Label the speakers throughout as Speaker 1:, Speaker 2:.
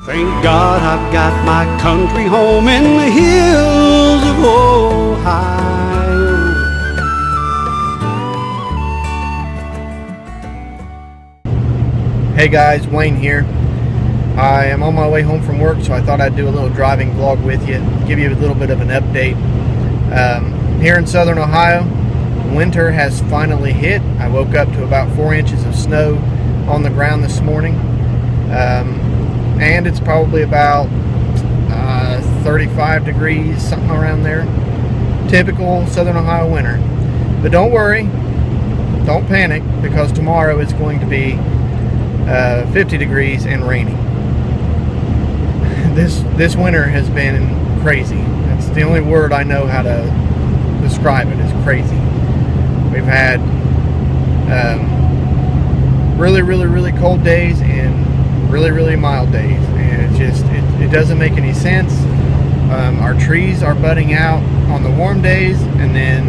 Speaker 1: Thank God I've got my country home in the hills of Ohio.
Speaker 2: Hey guys, Wayne here. I am on my way home from work, so I thought I'd do a little driving vlog with you, give you a little bit of an update. Here in southern Ohio, winter has finally hit. I woke up to about 4 inches of snow on the ground this morning. And it's probably about 35 degrees, something around there. Typical southern Ohio winter. But don't worry, don't panic, because tomorrow it's going to be 50 degrees and raining. This winter has been crazy. That's the only word I know how to describe it, is crazy. We've had really cold days and really mild days, and it doesn't make any sense. Our trees are budding out on the warm days, and then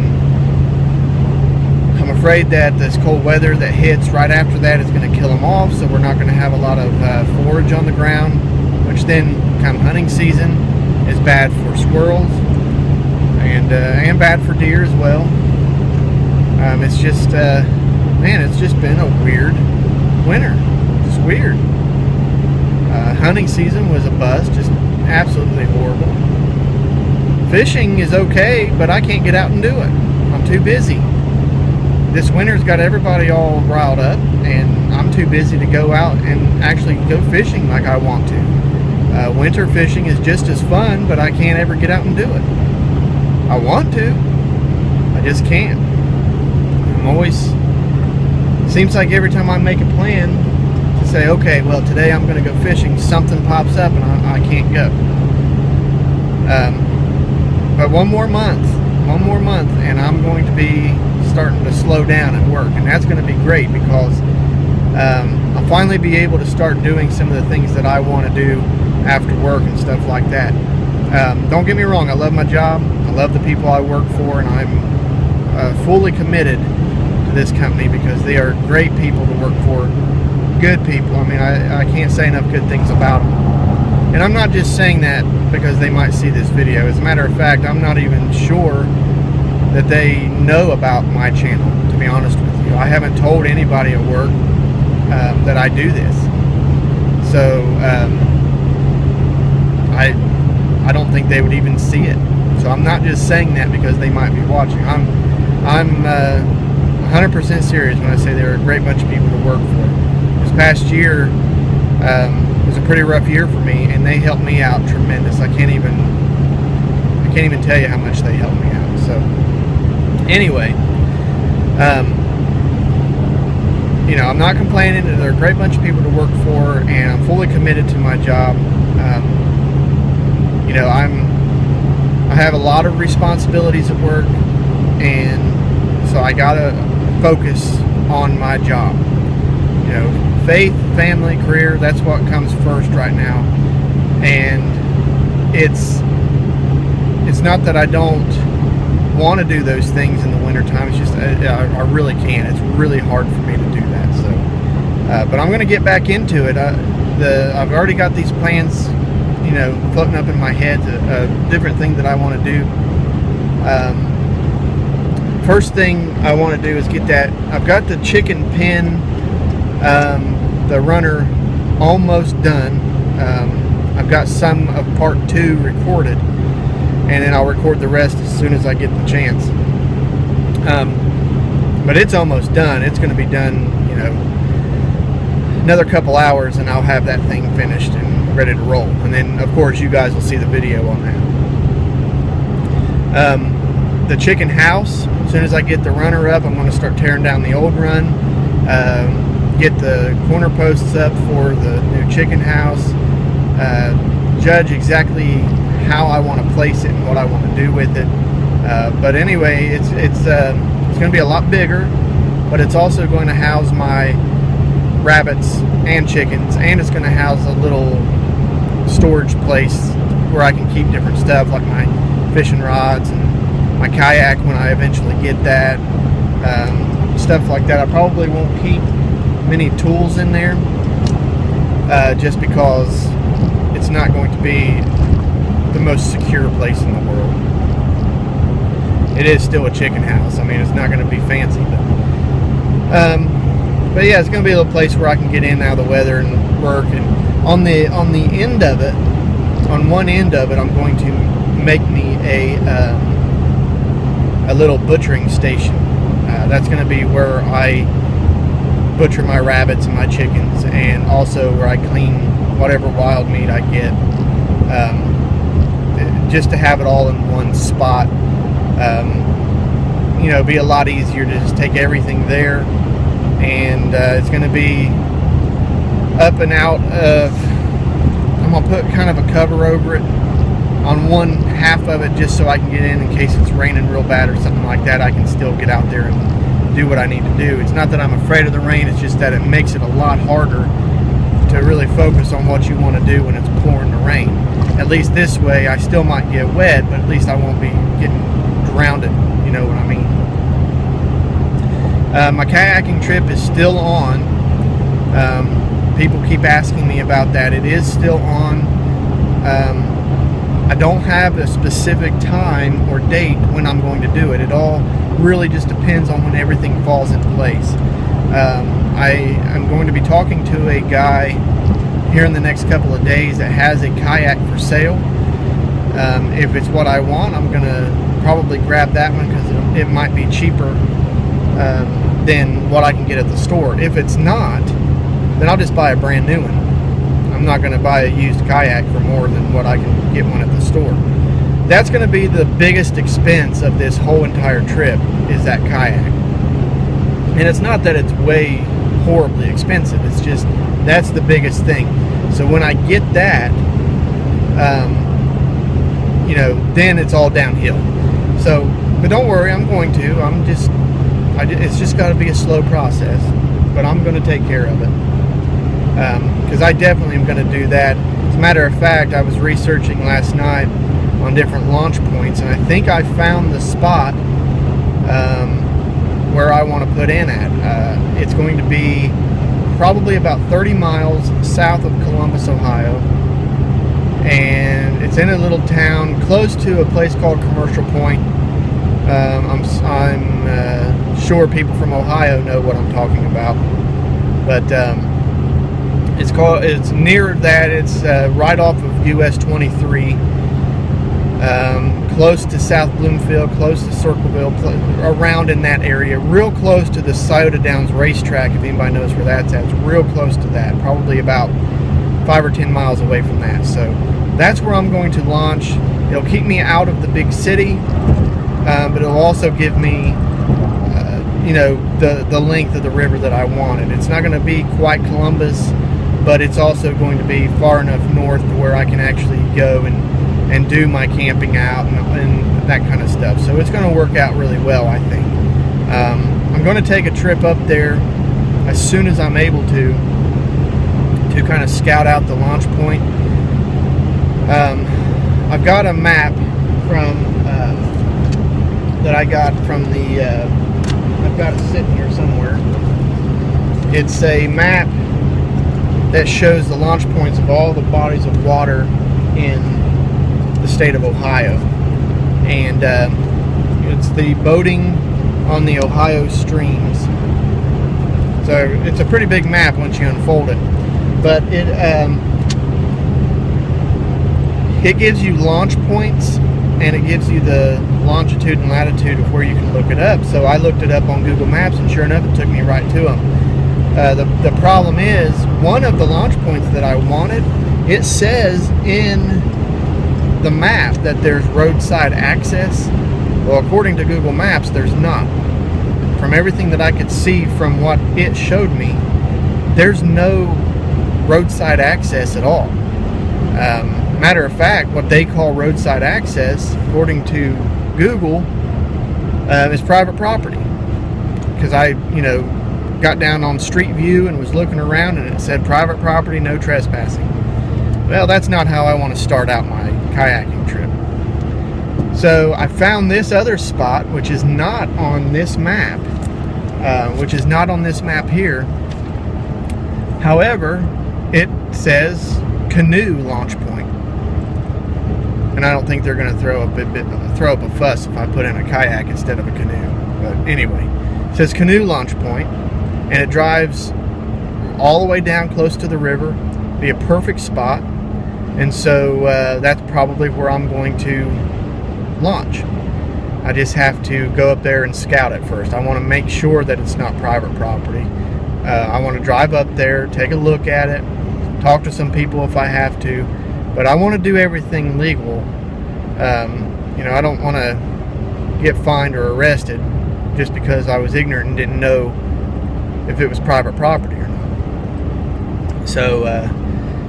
Speaker 2: I'm afraid that this cold weather that hits right after that is going to kill them off, so we're not going to have a lot of forage on the ground, which then come hunting season is bad for squirrels and bad for deer as well. It's just man, it's just been a weird winter. Just weird. Hunting season was a bust, just absolutely horrible. Fishing is okay, but I can't get out and do it. I'm too busy. This winter's got everybody all riled up, and I'm too busy to go out and actually go fishing like I want to. Winter fishing is just as fun, but I can't ever get out and do it. I want to, I just can't. Seems like every time I make a plan to say, okay, well, today I'm going to go fishing, something pops up and I can't go. But one more month, and I'm going to be starting to slow down at work, and that's going to be great, because I'll finally be able to start doing some of the things that I want to do after work and stuff like that. Don't get me wrong, I love my job, I love the people I work for, and I'm fully committed to this company because they are great people to work for, good people. I mean, I can't say enough good things about them. And I'm not just saying that because they might see this video. As a matter of fact, I'm not even sure that they know about my channel, to be honest with you. I haven't told anybody at work that I do this. So I don't think they would even see it. So I'm not just saying that because they might be watching. I'm 100% serious when I say they're a great bunch of people to work for. This past year was a pretty rough year for me, and they helped me out tremendous. I can't even tell you how much they helped me out. So anyway, I'm not complaining. They're a great bunch of people to work for, and I'm fully committed to my job. I have a lot of responsibilities at work, and so I gotta focus on my job. Faith, family, career, that's what comes first right now. And it's not that I don't want to do those things in the wintertime. It's just I really can't. It's really hard for me to do that. So but I'm going to get back into it. I've already got these plans, floating up in my head, different thing that I want to do. First thing I want to do is get that. I've got the chicken pen, the runner almost done. I've got some of part 2 recorded, and then I'll record the rest as soon as I get the chance. But it's almost done. It's going to be done, another couple hours, and I'll have that thing finished and ready to roll. And then, of course, you guys will see the video on that. The chicken house, as soon as I get the runner up, I'm going to start tearing down the old run, get the corner posts up for the new chicken house, judge exactly how I want to place it and what I want to do with it. But anyway, it's going to be a lot bigger, but it's also going to house my rabbits and chickens, and it's going to house a little storage place where I can keep different stuff like my fishing rods and my kayak when I eventually get that, stuff like that. I probably won't keep many tools in there, just because be the most secure place in the world. It is still a chicken house. I mean, it's not going to be fancy, but yeah, it's going to be a little place where I can get in and out of the weather and work. And on the end of it, on one end of it, I'm going to make me a little butchering station. That's going to be where I butcher my rabbits and my chickens, and also where I clean whatever wild meat I get, just to have it all in one spot. You know, it'd be a lot easier to just take everything there, and it's going to be up and out of, I'm going to put kind of a cover over it on one half of it, just so I can get in case it's raining real bad or something like that. I can still get out there and do what I need to do. It's not that I'm afraid of the rain, it's just that it makes it a lot harder to really focus on what you want to do when it's pouring the rain. At least this way, I still might get wet, but at least I won't be getting drowned, you know what I mean. My kayaking trip is still on. People keep asking me about that. It is still on. I don't have a specific time or date when I'm going to do it. It all really just depends on when everything falls into place. I'm going to be talking to a guy here in the next couple of days that has a kayak for sale. If it's what I want, I'm going to probably grab that one because it might be cheaper than what I can get at the store. If it's not, then I'll just buy a brand new one. I'm not going to buy a used kayak for more than what I can get one at the store. That's going to be the biggest expense of this whole entire trip, is that kayak. And it's not that it's way horribly expensive, it's just that's the biggest thing. So when I get that, you know, then it's all downhill. So, but don't worry, I'm going to. It's just got to be a slow process, but I'm going to take care of it. Because I definitely am going to do that. As a matter of fact, I was researching last night on different launch points, and I think I found the spot where I want to put in at. It's going to be probably about 30 miles south of Columbus, Ohio, and it's in a little town close to a place called Commercial Point. I'm sure people from Ohio know what I'm talking about, but it's near that. It's right off of US 23, close to South Bloomfield, close to Circleville, around in that area, real close to the Scioto Downs racetrack, if anybody knows where that's at. It's real close to that, probably about 5 or 10 miles away from that. So that's where I'm going to launch. It'll keep me out of the big city, but it'll also give me you know, the length of the river that I wanted. It's not going to be quite Columbus, but it's also going to be far enough north to where I can actually go and do my camping out and that kind of stuff. So it's going to work out really well, I think. I'm going to take a trip up there as soon as I'm able to kind of scout out the launch point. I've got a map from that I got from the I've got it sitting here somewhere. It's a map that shows the launch points of all the bodies of water in the state of Ohio, and it's the boating on the Ohio streams. So it's a pretty big map once you unfold it, but it gives you launch points, and it gives you the longitude and latitude of where you can look it up. So I looked it up on Google Maps, and sure enough, it took me right to them. The problem is, one of the launch points that I wanted, it says in the map that there's roadside access. Well, according to Google Maps, there's not. From everything that I could see from what it showed me, there's no roadside access at all. Matter of fact, what they call roadside access, according to Google, is private property. Because I, got down on Street View and was looking around, and it said private property, no trespassing. Well, that's not how I want to start out my kayaking trip. So I found this other spot, which is not on this map, here. However, it says canoe launch point. and I don't think they're going to throw up a fuss if I put in a kayak instead of a canoe. But anyway, it says canoe launch point, and it drives all the way down close to the river. Be a perfect spot, and so that's probably where I'm going to launch. I just have to go up there and scout it first. I want to make sure that it's not private property. I want to drive up there, take a look at it, talk to some people if I have to, but I want to do everything legal. I don't want to get fined or arrested just because I was ignorant and didn't know if it was private property or not. So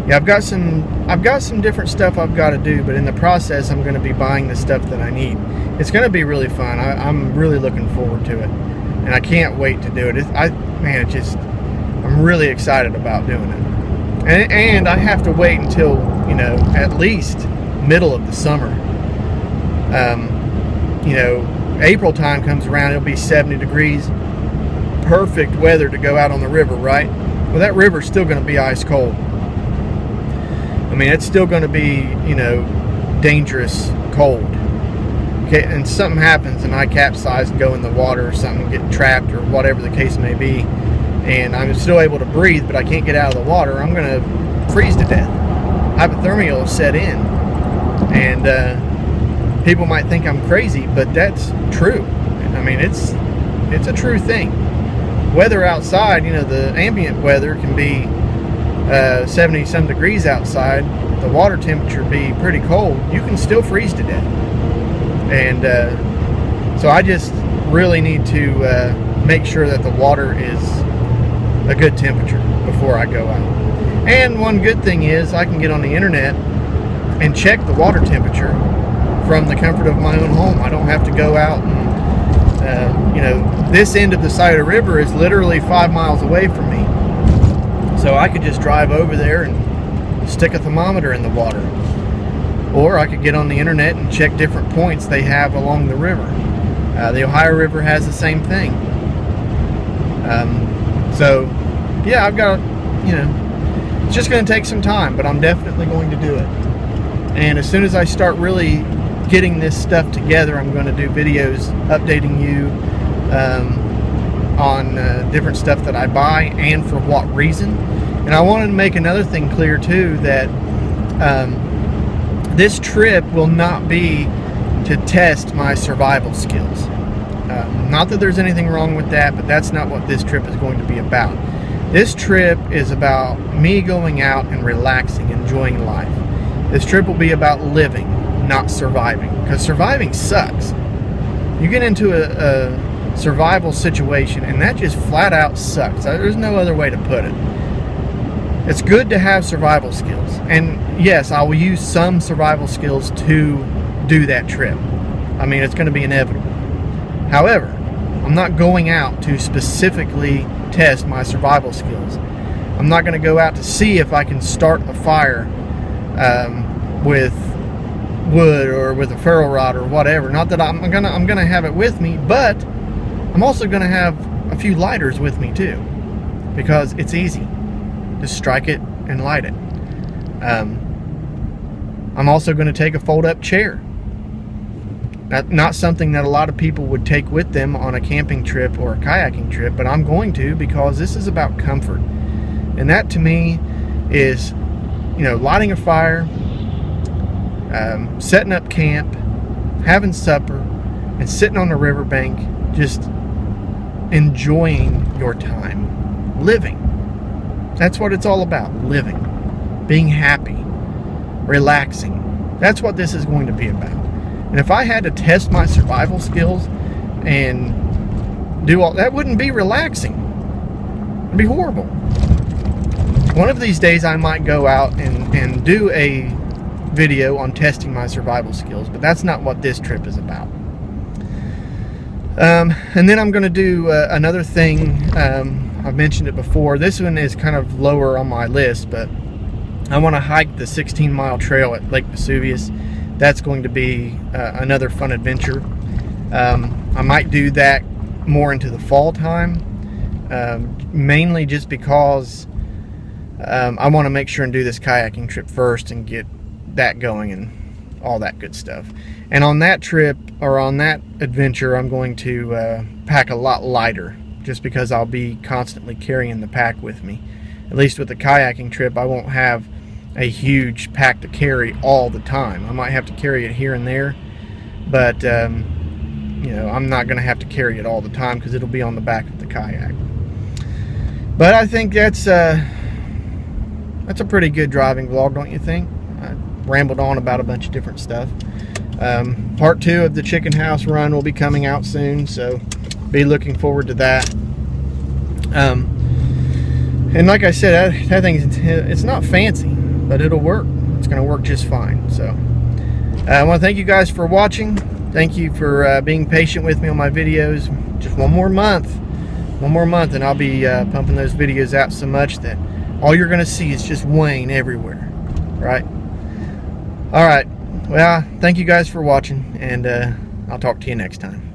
Speaker 2: yeah, I've got some different stuff I've got to do, but in the process I'm going to be buying the stuff that I need. It's going to be really fun. I'm really looking forward to it, and I can't wait to do it. I'm really excited about doing it, and I have to wait until at least middle of the summer. April time comes around, it'll be 70 degrees, perfect weather to go out on the river, right? Well, that river's still going to be ice cold. I mean, it's still going to be, dangerous cold. Okay, and something happens and I capsize and go in the water or something, get trapped or whatever the case may be, and I'm still able to breathe, but I can't get out of the water, I'm going to freeze to death. Hypothermia will set in, and people might think I'm crazy, but that's true. I mean, it's a true thing. Weather outside, the ambient weather can be 70 some degrees outside, the water temperature be pretty cold, you can still freeze to death. And so I just really need to make sure that the water is a good temperature before I go out. And one good thing is I can get on the internet and check the water temperature from the comfort of my own home. I don't have to go out and this end of the side of the river is literally 5 miles away from me. So I could just drive over there and stick a thermometer in the water. Or I could get on the internet and check different points they have along the river. The Ohio River has the same thing. So yeah, I've got, it's just going to take some time, but I'm definitely going to do it. And as soon as I start really getting this stuff together, I'm going to do videos updating you on different stuff that I buy and for what reason. And I wanted to make another thing clear too, that this trip will not be to test my survival skills. Not that there's anything wrong with that, but that's not what this trip is going to be about. This trip is about me going out and relaxing, enjoying life. This trip will be about living, not surviving, because surviving sucks. You get into a survival situation and that just flat out sucks. There's no other way to put it. It's good to have survival skills, and yes, I will use some survival skills to do that trip. I mean, it's going to be inevitable. However, I'm not going out to specifically test my survival skills. I'm not going to go out to see if I can start a fire with wood or with a ferro rod or whatever. Not that I'm gonna have it with me, but I'm also going to have a few lighters with me too, because it's easy. Just strike it and light it. I'm also going to take a fold-up chair. Not something that a lot of people would take with them on a camping trip or a kayaking trip, but I'm going to, because this is about comfort. And that to me is, lighting a fire, setting up camp, having supper, and sitting on the riverbank, just enjoying your time, living. That's what it's all about, living, being happy, relaxing. That's what this is going to be about. And if I had to test my survival skills and do all that, wouldn't be relaxing. It'd be horrible. One of these days I might go out and do a video on testing my survival skills, but that's not what this trip is about. And then I'm going to do another thing. I've mentioned it before. This one is kind of lower on my list, but I want to hike the 16-mile trail at Lake Vesuvius. That's going to be another fun adventure. I might do that more into the fall time, mainly just because I want to make sure and do this kayaking trip first and get that going, and all that good stuff. And on that trip, or on that adventure, I'm going to pack a lot lighter, just because I'll be constantly carrying the pack with me. At least with the kayaking trip, I won't have a huge pack to carry all the time. I might have to carry it here and there, but you know, I'm not going to have to carry it all the time because it'll be on the back of the kayak. But I think that's a pretty good driving vlog, don't you think? I rambled on about a bunch of different stuff. Part 2 of the chicken house run will be coming out soon, so be looking forward to that. And like I said, that thing, it's not fancy, but it'll work. It's going to work just fine. So I want to thank you guys for watching. Thank you for being patient with me on my videos. Just one more month, and I'll be pumping those videos out so much that all you're going to see is just Wayne everywhere, right? All right. Well, thank you guys for watching, and I'll talk to you next time.